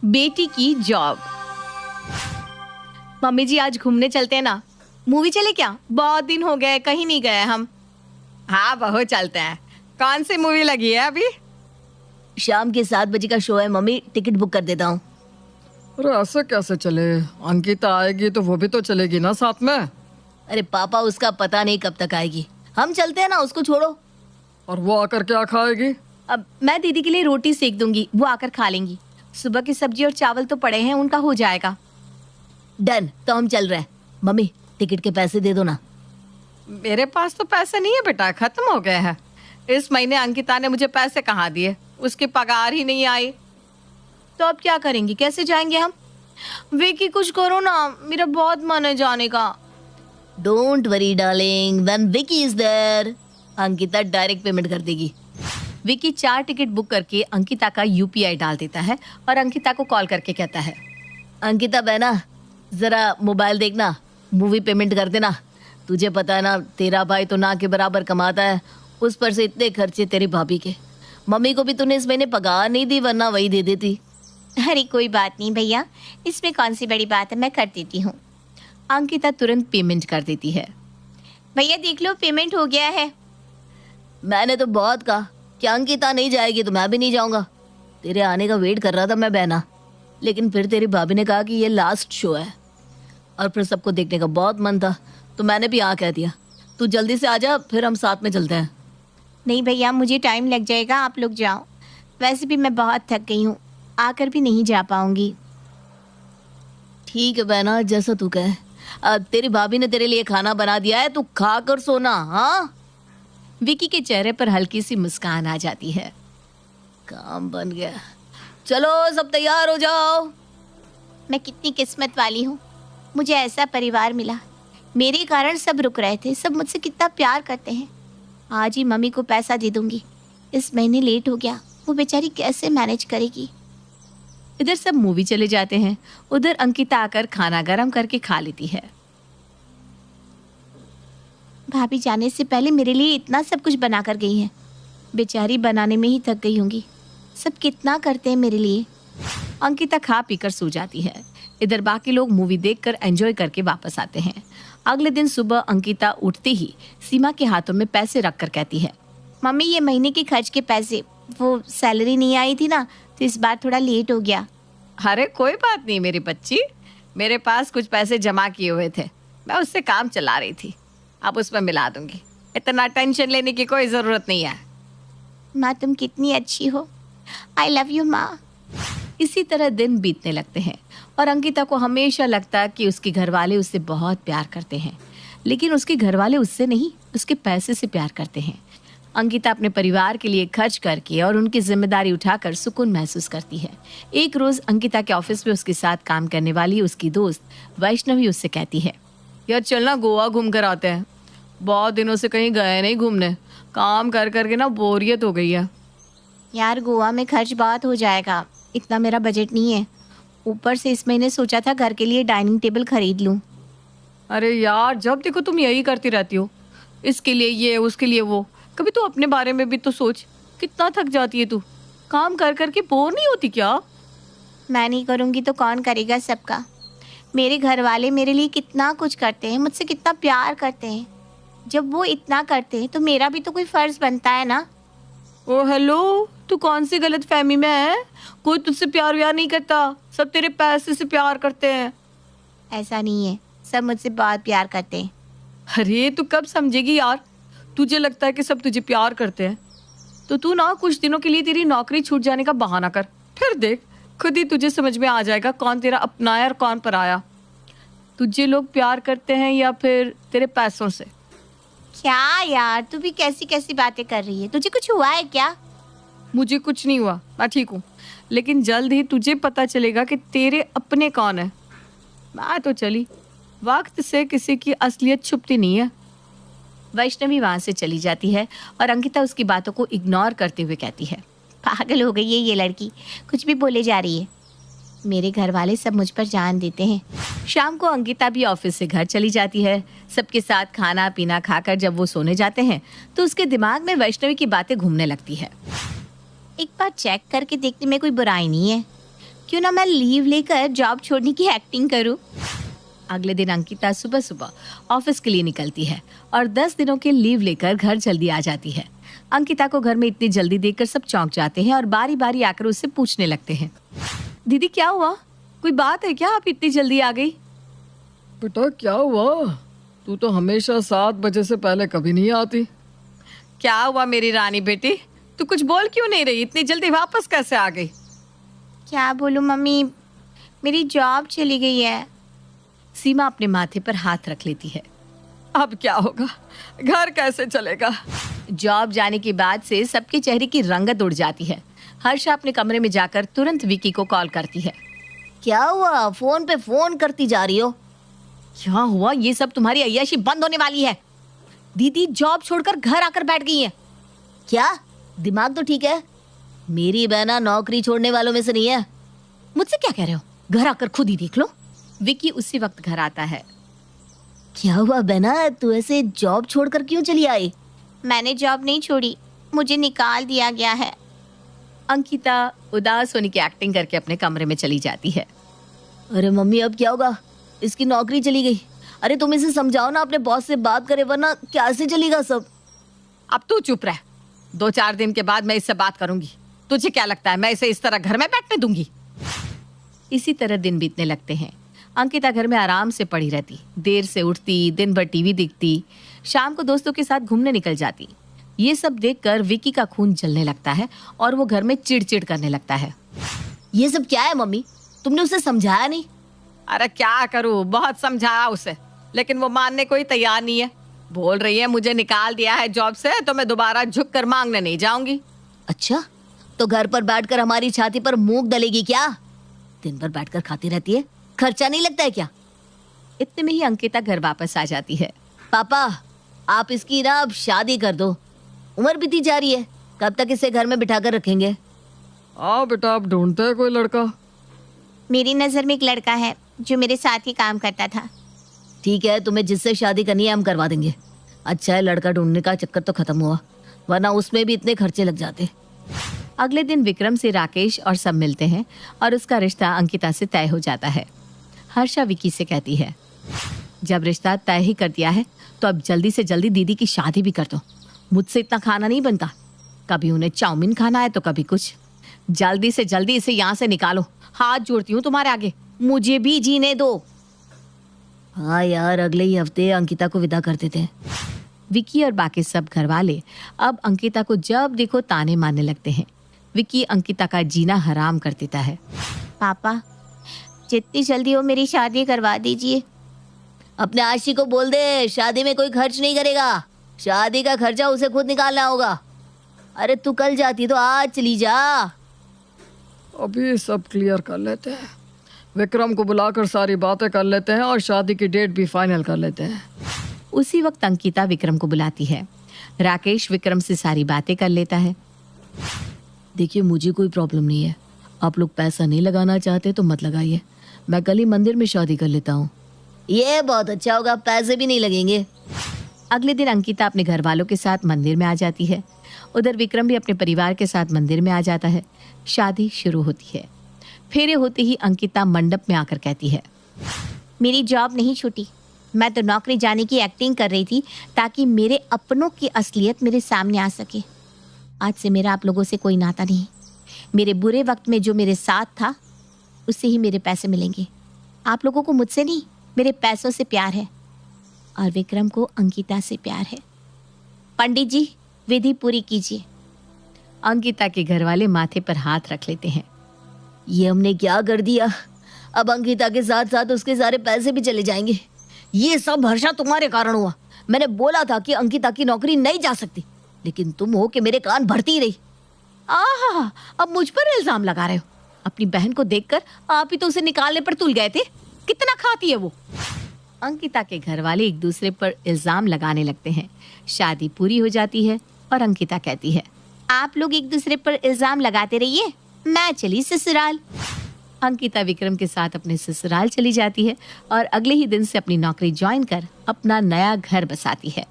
बेटी की job. Mummy जी आज घूमने चलते हैं ना? मूवी चले क्या? बहुत दिन हो गए कहीं नहीं गए हम। हाँ बहू चलते हैं। कौन सी मूवी लगी है अभी? शाम के 7 बजे का शो है मम्मी, टिकट बुक कर देता हूँ। अरे ऐसे कैसे चले? अंकिता आएगी तो वो भी तो चलेगी ना साथ में। अरे पापा, उसका पता नहीं कब तक आएगी। हम चलते हैं ना, उसको छोड़ो। और वो आकर क्या खाएगी? अब मैं दीदी के लिए रोटी सेक दूंगी, वो आकर खा लेंगी। सुबह की सब्जी और चावल तो पड़े हैं, उनका हो जाएगा। डन, तो हम चल रहे हैं। मम्मी टिकट के पैसे दे दो ना। मेरे पास तो पैसे नहीं है बेटा, खत्म हो गए हैं। इस महीने अंकिता ने मुझे पैसे कहाँ दिए, उसकी पगार ही नहीं आई। तो अब क्या करेंगे, कैसे जाएंगे हम? विकी कुछ करो ना, मेरा बहुत मन है जाने का। Don't worry darling, when Vicky is there Ankita direct payment कर देगी। विकी 4 टिकट बुक करके अंकिता का यूपीआई डाल देता है और अंकिता को कॉल करके कहता है, अंकिता बहना, जरा मोबाइल देखना, मूवी पेमेंट कर देना। तुझे पता है ना, तेरा भाई तो ना के बराबर कमाता है, उस पर से इतने खर्चे तेरी भाभी के। मम्मी को भी तूने इस महीने पगार नहीं दी, वरना वही दे देती। अरे कोई बात नहीं भैया, इसमें कौन सी बड़ी बात है, मैं कर देती हूँ। अंकिता तुरंत पेमेंट कर देती है। भैया देख लो, पेमेंट हो गया है। मैंने तो बहुत कहा कि अंकिता नहीं जाएगी तो मैं भी नहीं जाऊंगा। तेरे आने का वेट कर रहा था मैं बहना, लेकिन फिर तेरी भाभी ने कहा कि ये लास्ट शो है और फिर सबको देखने का बहुत मन था, तो मैंने भी हाँ कह दिया। तू जल्दी से आ जा, फिर हम साथ में चलते हैं। नहीं भैया, मुझे टाइम लग जाएगा, आप लोग जाओ। वैसे भी मैं बहुत थक गई हूँ, आकर भी नहीं जा पाऊंगी। ठीक है बहना, जैसा तू कहे। तेरी भाभी ने तेरे लिए खाना बना दिया है, तू खा कर सोना। हाँ, विकी के चेहरे पर हल्की सी मुस्कान आ जाती है। काम बन गया। चलो सब तैयार हो जाओ। मैं कितनी किस्मत वाली हूँ, मुझे ऐसा परिवार मिला। मेरे कारण सब रुक रहे थे, सब मुझसे कितना प्यार करते हैं। आज ही मम्मी को पैसा दे दूंगी। इस महीने लेट हो गया, वो बेचारी कैसे मैनेज करेगी। इधर सब मूवी चले जाते हैं, उधर अंकिता आकर खाना गरम करके खा लेती है। भाभी जाने से पहले मेरे लिए इतना सब कुछ बना कर गई हैं। बेचारी बनाने में ही थक गई होंगी। सब कितना करते हैं मेरे लिए। अंकिता खा पीकर सो जाती है। इधर बाकी लोग मूवी देखकर एंजॉय करके वापस आते हैं। अगले दिन सुबह अंकिता उठते ही सीमा के हाथों में पैसे रखकर कहती है, मम्मी ये महीने के खर्च के पैसे, वो सैलरी नहीं आई थी ना, तो इस बार थोड़ा लेट हो गया। अरे कोई बात नहीं मेरी बच्ची, मेरे पास कुछ पैसे जमा किए हुए थे, मैं उससे काम चला रही थी, अब उसमें मिला दूंगी। इतना टेंशन लेने की कोई ज़रूरत नहीं है। माँ तुम कितनी अच्छी हो, आई लव यू माँ। इसी तरह दिन बीतने लगते हैं और अंकिता को हमेशा लगता है कि उसके घर वाले उससे बहुत प्यार करते हैं, लेकिन उसके घर वाले उससे नहीं, उसके पैसे से प्यार करते हैं। अंकिता अपने परिवार के लिए खर्च करके और उनकी जिम्मेदारी उठाकर सुकून महसूस करती है। एक रोज अंकिता के ऑफिस में उसके साथ काम करने वाली उसकी दोस्त वैष्णवी उससे कहती है, यार चलना गोवा घूम कर आते हैं, बहुत दिनों से कहीं गए नहीं घूमने, काम कर करके ना बोरियत हो गई है। यार गोवा में खर्च बहुत हो जाएगा, इतना मेरा बजट नहीं है। ऊपर से इस महीने सोचा था घर के लिए डाइनिंग टेबल खरीद लूं। अरे यार जब देखो तुम यही करती रहती हो, इसके लिए ये उसके लिए वो, कभी तो अपने बारे में भी तो सोच। कितना थक जाती है तू, काम कर करके बोर नहीं होती क्या? मैं नहीं करूँगी तो कौन करेगा सबका। मेरे घर वाले मेरे लिए कितना कुछ करते हैं, मुझसे कितना प्यार करते हैं। जब वो इतना करते हैं तो मेरा भी तो कोई फ़र्ज़ बनता है ना। ओ हेलो, तू कौन सी गलत फहमी में है? कोई तुझसे प्यार व्यार नहीं करता, सब तेरे पैसे से प्यार करते हैं। ऐसा नहीं है, सब मुझसे बहुत प्यार करते हैं। अरे तू कब समझेगी यार, तुझे लगता है कि सब तुझे प्यार करते हैं तो तू ना कुछ दिनों के लिए तेरी नौकरी छूट जाने का बहाना कर, फिर देख खुद ही तुझे समझ में आ जाएगा कौन तेरा अपना है और कौन पराया। तुझे लोग प्यार करते हैं या फिर तेरे पैसों से? क्या यार तू भी कैसी कैसी बातें कर रही है, तुझे कुछ हुआ है क्या? मुझे कुछ नहीं हुआ, मैं ठीक हूँ, लेकिन जल्द ही तुझे पता चलेगा कि तेरे अपने कौन है। मैं तो चली, वक्त से किसी की असलियत छुपती नहीं है। वैष्णवी वहाँ से चली जाती है और अंकिता उसकी बातों को इग्नोर करते हुए कहती है, पागल हो गई है ये लड़की, कुछ भी बोले जा रही है। मेरे घर वाले सब मुझ पर जान देते हैं। शाम को अंकिता भी ऑफिस से घर चली जाती है। सबके साथ खाना पीना खाकर जब वो सोने जाते हैं तो उसके दिमाग में वैष्णवी की बातें घूमने लगती है। एक बार चेक करके देखने में कोई बुराई नहीं है, क्यों ना मैं लीव लेकर जॉब छोड़ने की एक्टिंग करूं। अगले दिन अंकिता सुबह सुबह ऑफिस के लिए निकलती है और 10 दिनों के लीव लेकर घर जल्दी आ जाती है। अंकिता को घर में इतनी जल्दी देखकर सब चौंक जाते हैं और बारी बारी आकर उससे पूछने लगते हैं, दीदी क्या हुआ, कोई बात है क्या, आप इतनी जल्दी आ गई? बेटा क्या हुआ? तू तो हमेशा 7 बजे से पहले कभी नहीं आती। क्या हुआ मेरी रानी बेटी, तू कुछ बोल क्यों नहीं रही, इतनी जल्दी वापस कैसे आ गई? क्या बोलूं मम्मी, मेरी जॉब चली गई है। सीमा अपने माथे पर हाथ रख लेती है। अब क्या होगा, घर कैसे चलेगा? जॉब जाने के बाद से सबके चेहरे की रंगत उड़ जाती है। हर्षा अपने कमरे में जाकर तुरंत विकी को कॉल करती है। क्या हुआ, फोन पे फोन करती जा रही हो? क्या हुआ, ये सब तुम्हारी अय्याशी बंद होने वाली है। दीदी जॉब छोड़कर घर आकर बैठ गई है। क्या दिमाग तो ठीक है? मेरी बहना नौकरी छोड़ने वालों में से नहीं है। मुझसे क्या कह रहे हो, घर आकर खुद ही देख लो। विकी उसी वक्त घर आता है। क्या हुआ बहना, तू ऐसे जॉब छोड़कर क्यों चली आई? मैंने जॉब नहीं छोड़ी, मुझे निकाल दिया गया है। अंकिता उदास होने की एक्टिंग करके अपने कमरे में चली जाती है। अरे मम्मी अब क्या होगा, इसकी नौकरी चली गई। अरे तुम इसे समझाओ ना, अपने बॉस से बात करे, वरना कैसे चलेगा सब। अब तू चुप रह, 2-4 दिन के बाद मैं इससे बात करूंगी। तुझे क्या लगता है मैं इसे इस तरह घर में बैठने दूंगी? इसी तरह दिन बीतने लगते हैं। अंकिता घर में आराम से पड़ी रहती, देर से उठती, दिन भर टीवी देखती, शाम को दोस्तों के साथ घूमने निकल जाती। ये सब देखकर विकी का खून जलने लगता है और वो घर में चिड़चिड़ करने लगता है। ये सब क्या है मम्मी, तुमने उसे समझाया नहीं? अरे क्या करूं, बहुत समझाया उसे, लेकिन वो मानने को ही तैयार नहीं है। बोल रही है मुझे निकाल दिया है जॉब से तो मैं दोबारा झुक कर मांगने नहीं जाऊंगी। अच्छा, तो घर पर बैठकर हमारी छाती पर मूंग दलेगी क्या? दिन भर बैठकर खाती रहती है, खर्चा नहीं लगता है क्या? इतने में ही अंकिता घर वापस आ जाती है। पापा आप इसकी ना अब शादी कर दो, उम्र बीती जा रही है, कब तक इसे घर में बिठाकर रखेंगे? आओ बेटा, आप ढूंढते हैं कोई लड़का? मेरी नजर में एक लड़का है जो मेरे साथ ही काम करता था। ठीक है, तुम्हें जिससे शादी करनी है हम करवा देंगे। अच्छा है लड़का ढूंढने का चक्कर तो खत्म हुआ, वरना उसमें भी इतने खर्चे लग जाते। अगले दिन विक्रम से राकेश और सब मिलते हैं और उसका रिश्ता अंकिता से तय हो जाता है। हर्षा विकी से कहती है, जब रिश्ता तय ही कर दिया है तो अब जल्दी से जल्दी दीदी की शादी भी कर दो। मुझसे इतना खाना नहीं बनता, कभी उन्हें चाउमीन खाना है तो कभी कुछ। जल्दी से जल्दी इसे यहाँ से निकालो, हाथ जोड़ती हूँ तुम्हारे आगे, मुझे भी जीने दो। हाँ यार, अगले ही हफ्ते अंकिता को विदा कर देते हैं। विकी और बाकी सब घर वाले अब अंकिता को जब देखो ताने मारने लगते हैं। विकी अंकिता का जीना हराम कर देता है। पापा जितनी जल्दी हो मेरी शादी करवा दीजिए। अपने आशी को बोल दे शादी में कोई खर्च नहीं करेगा, शादी का खर्चा उसे खुद निकालना होगा। अरे तू कल जाती तो आज चली जा। अभी सब क्लियर कर लेते हैं, विक्रम को बुलाकर सारी बातें कर लेते हैं और शादी की डेट भी फाइनल कर लेते हैं। उसी वक्त अंकिता विक्रम को बुलाती है। राकेश विक्रम से सारी बातें कर लेता है। देखिए मुझे कोई प्रॉब्लम नहीं है, आप लोग पैसा नहीं लगाना चाहते तो मत लगाइए, मैं कल ही मंदिर में शादी कर लेता हूँ। ये बहुत अच्छा होगा, पैसे भी नहीं लगेंगे। अगले दिन अंकिता अपने घर वालों के साथ मंदिर में आ जाती है। उधर विक्रम भी अपने परिवार के साथ मंदिर में आ जाता है। शादी शुरू होती है। फेरे होते ही अंकिता मंडप में आकर कहती है, मेरी जॉब नहीं छूटी, मैं तो नौकरी जाने की एक्टिंग कर रही थी ताकि मेरे अपनों की असलियत मेरे सामने आ सके। आज से मेरा आप लोगों से कोई नाता नहीं। मेरे बुरे वक्त में जो मेरे साथ था उससे ही मेरे पैसे मिलेंगे। आप लोगों को मुझसे नहीं, मेरे पैसों से प्यार है और विक्रम को अंकिता से प्यार है। पंडित जी विधि पूरी कीजिए। अंकिता के घर वाले माथे पर हाथ रख लेते हैं। ये हमने क्या कर दिया, अब अंकिता के साथ साथ उसके सारे पैसे भी चले जाएंगे। ये सब हर्षा तुम्हारे कारण हुआ। मैंने बोला था कि अंकिता की नौकरी नहीं जा सकती, लेकिन तुम हो कि मेरे कान भरती रही। आहा, अब मुझ पर इल्जाम लगा रहे हो। अपनी बहन को देखकर आप ही तो उसे निकालने पर तुल गए थे। कितना खाती है वो। अंकिता के घर वाले एक दूसरे पर इल्जाम लगाने लगते हैं। शादी पूरी हो जाती है और अंकिता कहती है, आप लोग एक दूसरे पर इल्जाम लगाते रहिए, मैं चली ससुराल। अंकिता विक्रम के साथ अपने ससुराल चली जाती है और अगले ही दिन से अपनी नौकरी ज्वाइन कर अपना नया घर बसाती है।